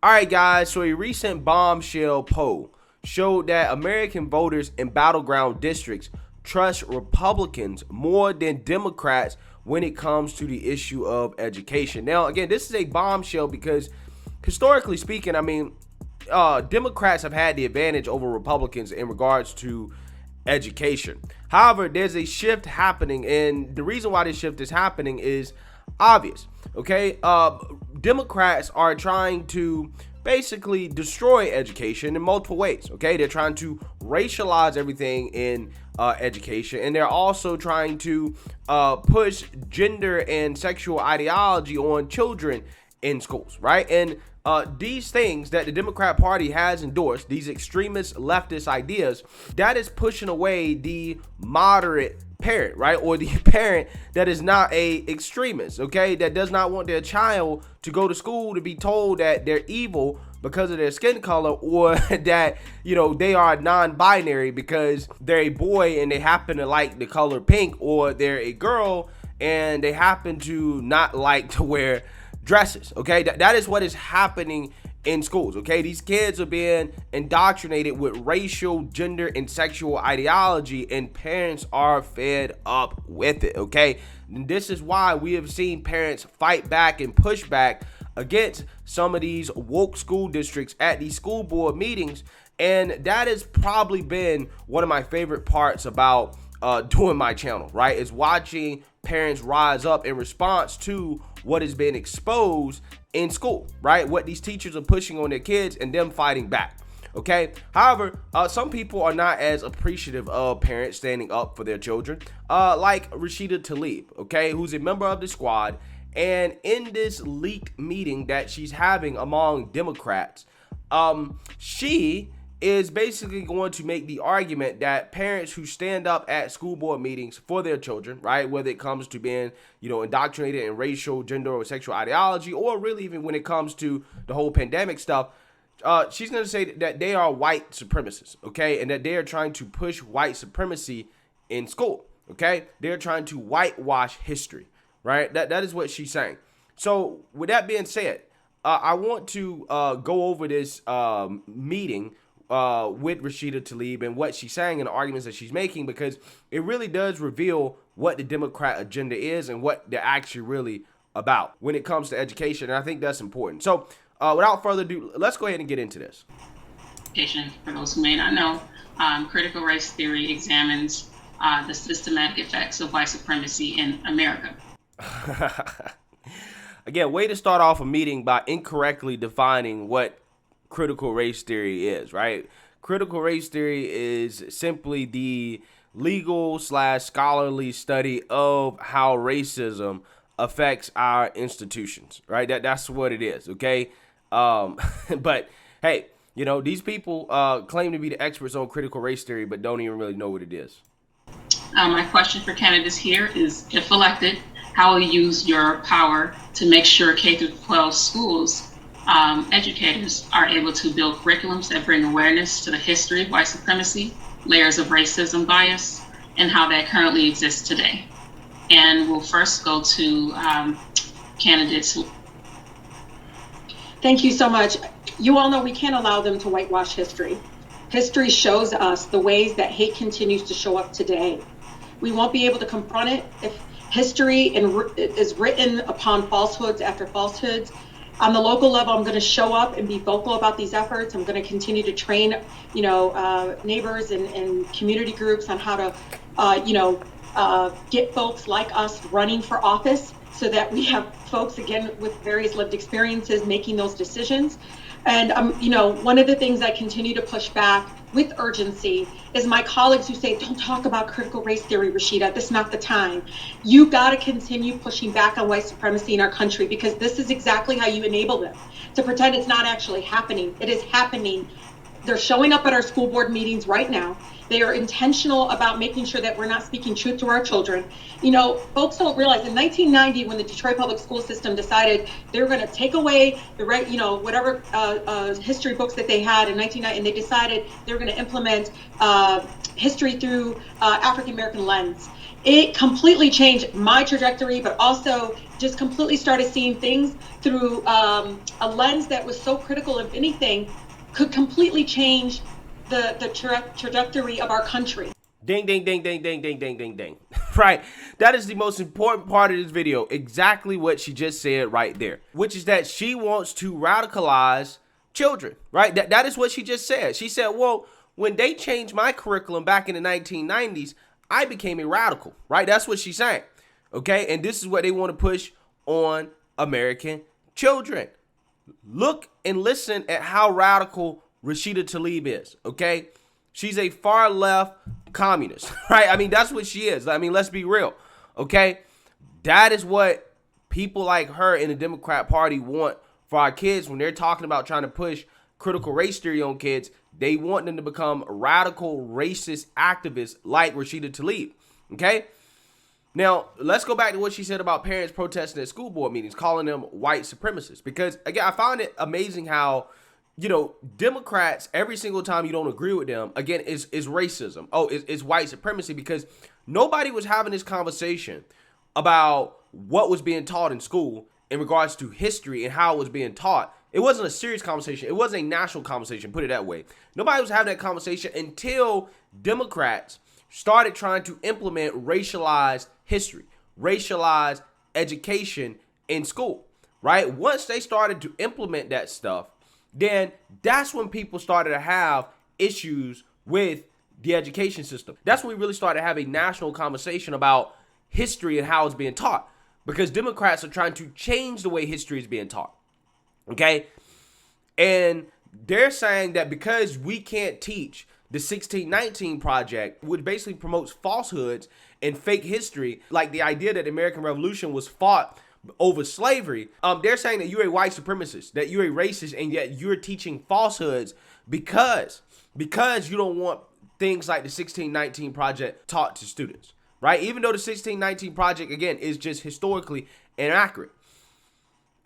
All right, guys. So a recent bombshell poll showed that American voters in battleground districts trust Republicans more than Democrats when it comes to the issue of education. Now, again, this is a bombshell because historically speaking, Democrats have had the advantage over Republicans in regards to education. However, there's a shift happening, and the reason why this shift is happening is obvious. Okay, Democrats are trying to basically destroy education in multiple ways. Okay, they're trying to racialize everything in education, and they're also trying to push gender and sexual ideology on children in schools, right? And these things that the Democrat Party has endorsed, these extremist leftist ideas, that is pushing away the moderate parent, right? Or the parent that is not a extremist, okay? That does not want their child to go to school to be told that they're evil because of their skin color, or that, they are non-binary because they're a boy and they happen to like the color pink, or they're a girl and they happen to not like to wear dresses. Okay, that is what is happening in schools. Okay, these kids are being indoctrinated with racial, gender, and sexual ideology, and parents are fed up with it. Okay, and this is why we have seen parents fight back and push back against some of these woke school districts at these school board meetings. And that has probably been one of my favorite parts about doing my channel, right? Is watching parents rise up in response to what has been exposed in school, right? What these teachers are pushing on their kids and them fighting back. Okay. However, some people are not as appreciative of parents standing up for their children, like Rashida Tlaib, okay, who's a member of the squad. And in this leaked meeting that she's having among Democrats, she is basically going to make the argument that parents who stand up at school board meetings for their children, right, whether it comes to being, indoctrinated in racial, gender, or sexual ideology, or really even when it comes to the whole pandemic stuff, she's going to say that they are white supremacists, okay, and that they are trying to push white supremacy in school, okay? They're trying to whitewash history, right? That is what she's saying. So with that being said, I want to go over this meeting with Rashida Tlaib and what she's saying and the arguments that she's making, because it really does reveal what the Democrat agenda is and what they're actually really about when it comes to education. And I think that's important. So without further ado, let's go ahead and get into this. Education, for those who may not know, critical race theory examines the systematic effects of white supremacy in America. Again, way to start off a meeting by incorrectly defining what critical race theory is, right? Critical race theory is simply the legal / scholarly study of how racism affects our institutions, right? That's what it is, okay? But hey, these people claim to be the experts on critical race theory, but don't even really know what it is. My question for candidates here is, if elected, how will you use your power to make sure K-12 schools educators are able to build curriculums that bring awareness to the history of white supremacy, layers of racism bias, and how that currently exists today? And we'll first go to candidates. Thank you so much. You all know we can't allow them to whitewash history. History shows us the ways that hate continues to show up today. We won't be able to confront it if history is written upon falsehoods after falsehoods. On the local level, I'm going to show up and be vocal about these efforts. I'm going to continue to train, neighbors and community groups on how to, get folks like us running for office, so that we have folks, again, with various lived experiences making those decisions. And, one of the things I continue to push back with urgency is my colleagues who say, don't talk about critical race theory, Rashida, this is not the time. You got to continue pushing back on white supremacy in our country, because this is exactly how you enable them to pretend it's not actually happening. It is happening. They're showing up at our school board meetings right now. They are intentional about making sure that we're not speaking truth to our children. Folks don't realize in 1990, when the Detroit public school system decided they were going to take away the whatever history books that they had in 1990, and they decided they were going to implement history through African American lens. it completely changed my trajectory, but also just completely started seeing things through a lens that was so critical of anything could completely change the trajectory of our country. Ding, ding, ding, ding, ding, ding, ding, ding, ding. Right. That is the most important part of this video. Exactly what she just said right there, which is that she wants to radicalize children, right? That is what she just said. She said, well, when they changed my curriculum back in the 1990s, I became a radical, right? That's what she's saying. Okay. And this is what they want to push on American children. Look and listen at how radical Rashida Tlaib is. Okay. She's a far left communist, right? I mean, that's what she is. I mean, let's be real. Okay. That is what people like her in the Democrat Party want for our kids when they're talking about trying to push critical race theory on kids. They want them to become radical racist activists like Rashida Tlaib. Okay. Now, let's go back to what she said about parents protesting at school board meetings, calling them white supremacists. Because, again, I found it amazing how, you know, Democrats, every single time you don't agree with them, again, is racism. Oh, it's white supremacy, because nobody was having this conversation about what was being taught in school in regards to history and how it was being taught. It wasn't a serious conversation. It wasn't a national conversation, put it that way. Nobody was having that conversation until Democrats started trying to implement racialized history, racialized education in school, right? Once they started to implement that stuff, then that's when people started to have issues with the education system. That's when we really started to have a national conversation about history and how it's being taught, because Democrats are trying to change the way history is being taught. Okay. And they're saying that because we can't teach the 1619 Project, which basically promotes falsehoods and fake history, like the idea that the American Revolution was fought over slavery, they're saying that you're a white supremacist, that you're a racist, and yet you're teaching falsehoods because you don't want things like the 1619 Project taught to students, right? Even though the 1619 Project, again, is just historically inaccurate.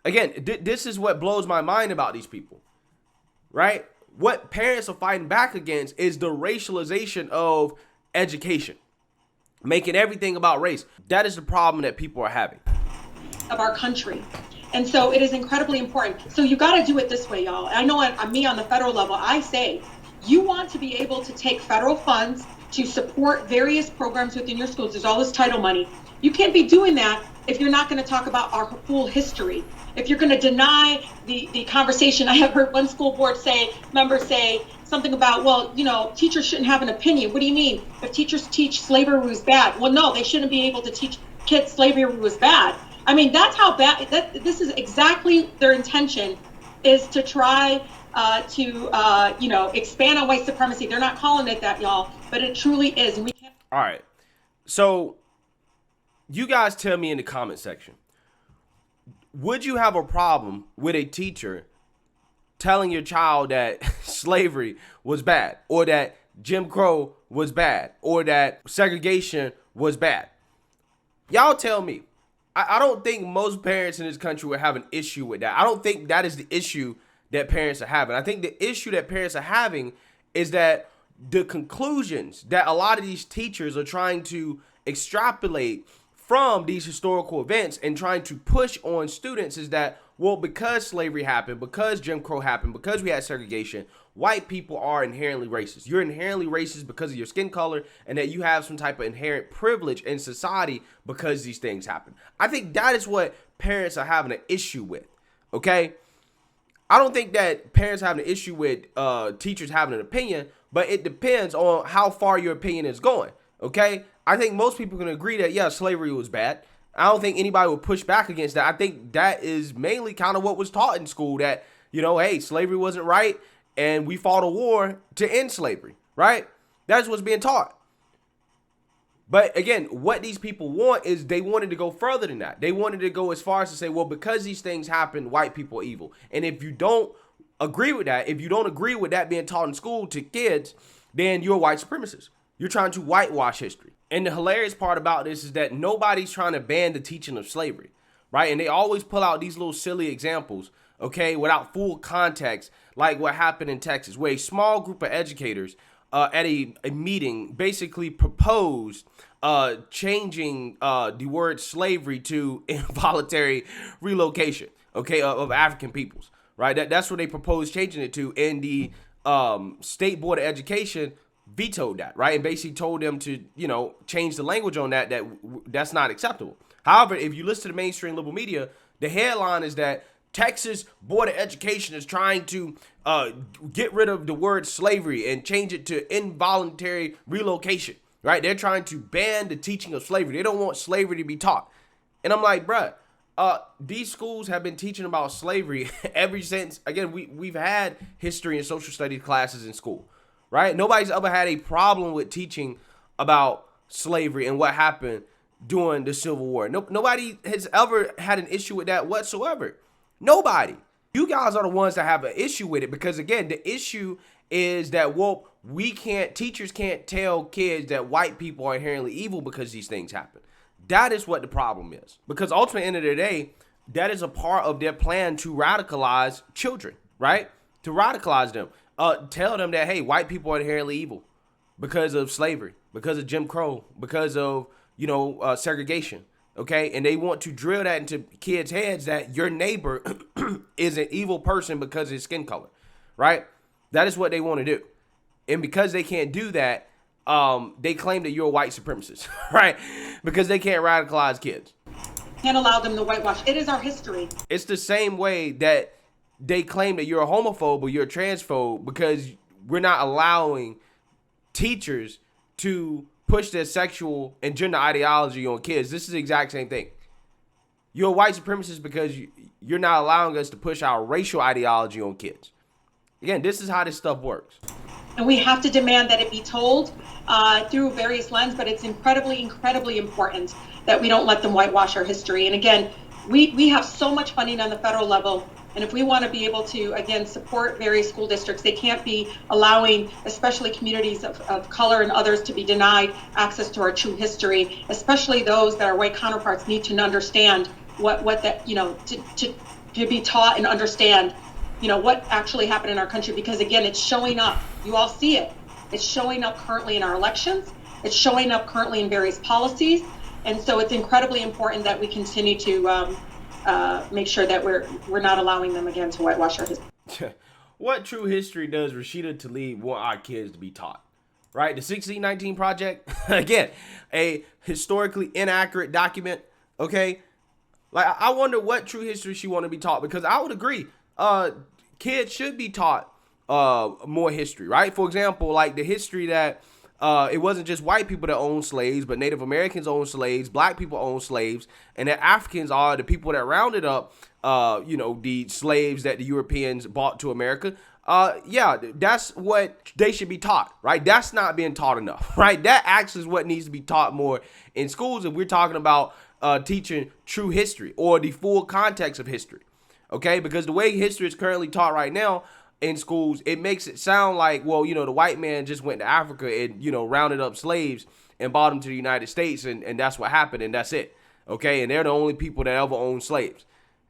Again, this is what blows my mind about these people, right? What parents are fighting back against is the racialization of education, making everything about race. That is the problem that people are having. Of our country. And so it is incredibly important. So you got to do it this way, y'all. I know me on the federal level, I say you want to be able to take federal funds to support various programs within your schools. There's all this title money. You can't be doing that if you're not going to talk about our full history. If you're going to deny the conversation, I have heard one school board members say something about, well, you know, teachers shouldn't have an opinion. What do you mean? If teachers teach slavery was bad? Well, no, they shouldn't be able to teach kids slavery was bad. I mean, that's how bad, this is exactly their intention, is to try to expand on white supremacy. They're not calling it that, y'all, but it truly is. And we can't. All right. So you guys tell me in the comment section, would you have a problem with a teacher telling your child that slavery was bad, or that Jim Crow was bad, or that segregation was bad? Y'all tell me. I don't think most parents in this country would have an issue with that. I don't think that is the issue that parents are having. I think the issue that parents are having is that the conclusions that a lot of these teachers are trying to extrapolate from these historical events and trying to push on students is that, well, because slavery happened, because Jim Crow happened, because we had segregation, white people are inherently racist. You're inherently racist because of your skin color, and that you have some type of inherent privilege in society because these things happen. I think that is what parents are having an issue with, okay? I don't think that parents are having an issue with teachers having an opinion, but it depends on how far your opinion is going, okay? I think most people can agree that, yeah, slavery was bad. I don't think anybody would push back against that. I think that is mainly kind of what was taught in school, that, you know, hey, slavery wasn't right, and we fought a war to end slavery, right? That's what's being taught. But again, what these people want is they wanted to go further than that. They wanted to go as far as to say, well, because these things happen, white people are evil. And if you don't agree with that, if you don't agree with that being taught in school to kids, then you're a white supremacist. You're trying to whitewash history. And the hilarious part about this is that nobody's trying to ban the teaching of slavery, right? And they always pull out these little silly examples, okay, without full context, like what happened in Texas, where a small group of educators at a meeting basically proposed changing the word slavery to involuntary relocation, okay, of African peoples, right? That's what they proposed changing it to, and the State Board of Education vetoed that, right? And basically told them to, change the language on that's not acceptable. However, if you listen to the mainstream liberal media, the headline is that Texas Board of Education is trying to get rid of the word slavery and change it to involuntary relocation, right? They're trying to ban the teaching of slavery. They don't want slavery to be taught. And I'm like, bruh, these schools have been teaching about slavery ever since, again, we've had history and social studies classes in school, right? Nobody's ever had a problem with teaching about slavery and what happened during the Civil War. Nobody has ever had an issue with that whatsoever. Nobody. You guys are the ones that have an issue with it because, again, the issue is that, well, teachers can't tell kids that white people are inherently evil because these things happen. That is what the problem is. Because ultimately, at the end of the day, that is a part of their plan to radicalize children, right? To radicalize them. Tell them that, hey, white people are inherently evil because of slavery, because of Jim Crow, because of, segregation. Okay, and they want to drill that into kids' heads that your neighbor is an evil person because of his skin color, right? That is what they want to do. And because they can't do that, they claim that you're a white supremacist, right? Because they can't radicalize kids. Can't allow them to whitewash. It is our history. It's the same way that they claim that you're a homophobe or you're a transphobe because we're not allowing teachers to push their sexual and gender ideology on kids. This is the exact same thing. You're a white supremacist because you're not allowing us to push our racial ideology on kids. Again, this is how this stuff works. And we have to demand that it be told through various lenses, but it's incredibly, incredibly important that we don't let them whitewash our history. And again, we have so much funding on the federal level. And if we want to be able to, again, support various school districts, they can't be allowing, especially communities of color and others, to be denied access to our true history, especially those that our white counterparts need to understand what that, to be taught and understand, what actually happened in our country. Because again, it's showing up. You all see it. It's showing up currently in our elections. It's showing up currently in various policies. And so it's incredibly important that we continue to make sure that we're not allowing them again to whitewash our history. What true history does Rashida Tlaib want our kids to be taught? Right? The 1619 Project, again, a historically inaccurate document. Okay, like I wonder what true history she want to be taught, because I would agree, kids should be taught more history. Right? For example, like the history that it wasn't just white people that owned slaves, but Native Americans owned slaves, black people owned slaves, and that Africans are the people that rounded up, the slaves that the Europeans brought to America. Yeah, that's what they should be taught, right? That's not being taught enough, right? That actually is what needs to be taught more in schools if we're talking about teaching true history or the full context of history, okay? Because the way history is currently taught right now in schools, it makes it sound like, well, the white man just went to Africa and, rounded up slaves and brought them to the United States, and that's what happened, and that's it, okay? And they're the only people that ever owned slaves.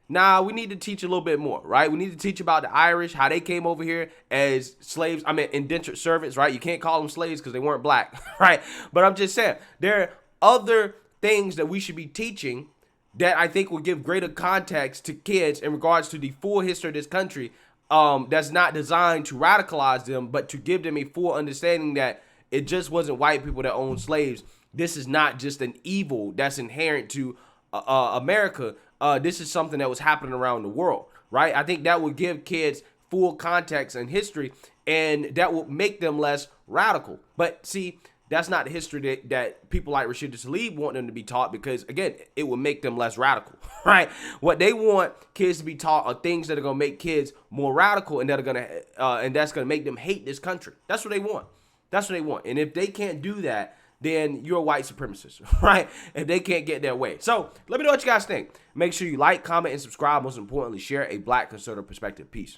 Nah, we need to teach a little bit more, right? We need to teach about the Irish, how they came over here as slaves, indentured servants, right? You can't call them slaves because they weren't black, right? But I'm just saying, there are other things that we should be teaching that I think will give greater context to kids in regards to the full history of this country, that's not designed to radicalize them, but to give them a full understanding that it just wasn't white people that owned slaves. This is not just an evil that's inherent to America. This is something that was happening around the world, right? I think that would give kids full context and history, and that will make them less radical. But see, that's not the history that people like Rashida Tlaib want them to be taught, because, again, it will make them less radical, right? What they want kids to be taught are things that are going to make kids more radical and that are going to and that's going to make them hate this country. That's what they want. That's what they want. And if they can't do that, then you're a white supremacist, right? If they can't get their way. So let me know what you guys think. Make sure you like, comment, and subscribe. Most importantly, share a Black conservative perspective. Peace.